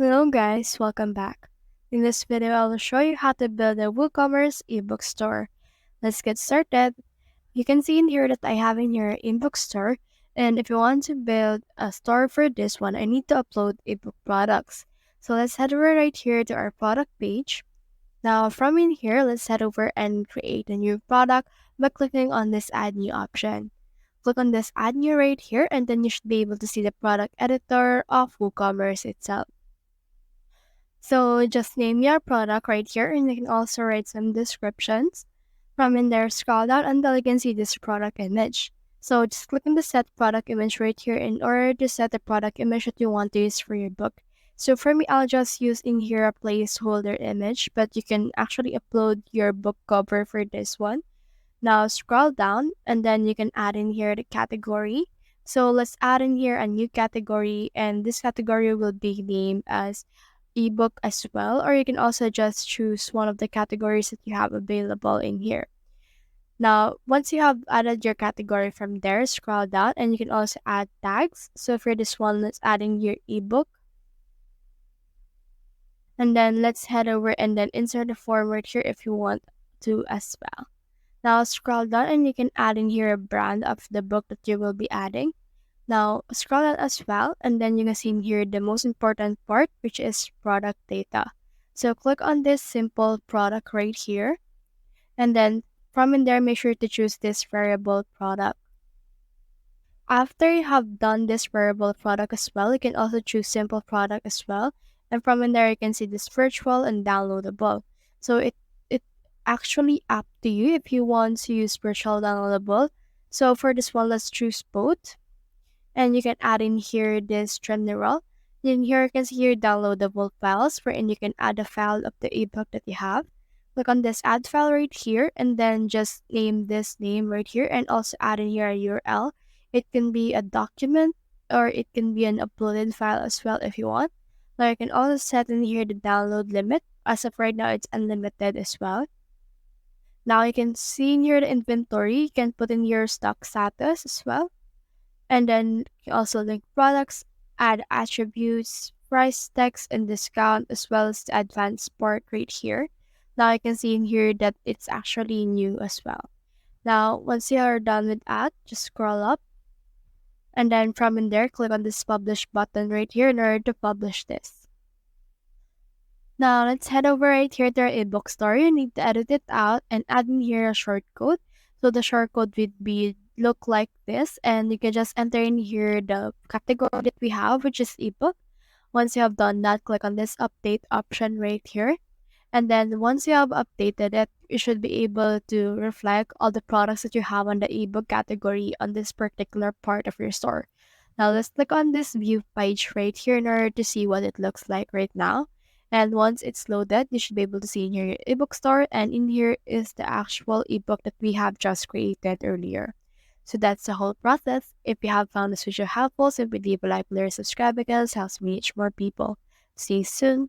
Hello guys, welcome back. In this video, I will show you how to build a WooCommerce ebook store. Let's get started. You can see in here that I have in here ebook store, and if you want to build a store for this one, I need to upload ebook products. So let's head over right here to our product page. Now from in here, let's head over and create a new product by clicking on this add new option. Click on this add new right here, and then you should be able to see the product editor of WooCommerce itself. So just name your product right here, and you can also write some descriptions. From in there, scroll down until you can see this product image. So just click on the set product image right here in order to set the product image that you want to use for your book. So for me, I'll just use in here a placeholder image, but you can actually upload your book cover for this one. Now scroll down and then you can add in here the category. So let's add in here a new category, and this category will be named as ebook as well, or you can also just choose one of the categories that you have available in here. Now, once you have added your category from there, scroll down and you can also add tags. So for this one, let's add in your ebook. And then let's head over and then insert a forward here if you want to as well. Now scroll down and you can add in here a brand of the book that you will be adding. Now scroll down as well, and then you can see in here the most important part, which is product data. So click on this simple product right here, and then from in there, make sure to choose this variable product. After you have done this variable product as well, you can also choose simple product as well. And from in there, you can see this virtual and downloadable. So it actually up to you if you want to use virtual downloadable. So for this one, let's choose both. And you can add in here this general. In here, you can see your downloadable files, wherein you can add a file of the ebook that you have. Click on this add file right here, and then just name this name right here, and also add in here a URL. It can be a document or it can be an uploaded file as well if you want. Now you can also set in here the download limit. As of right now, it's unlimited as well. Now you can see in here the inventory. You can put in your stock status as well. And then you also link products, add attributes, price text, and discount, as well as the advanced part right here. Now you can see in here that it's actually new as well. Now, once you are done with that, just scroll up. And then from in there, click on this publish button right here in order to publish this. Now, let's head over right here to our ebook store. You need to edit it out and add in here a shortcode. So the shortcode would be look like this, and you can just enter in here the category that we have, which is ebook. Once you have done that, click on this update option right here. And then once you have updated it, you should be able to reflect all the products that you have on the ebook category on this particular part of your store. Now let's click on this view page right here in order to see what it looks like right now. And once it's loaded, you should be able to see in here your ebook store, and in here is the actual ebook that we have just created earlier. So that's the whole process. If you have found this video helpful, simply leave a like, below, subscribe because it helps me reach more people. See you soon.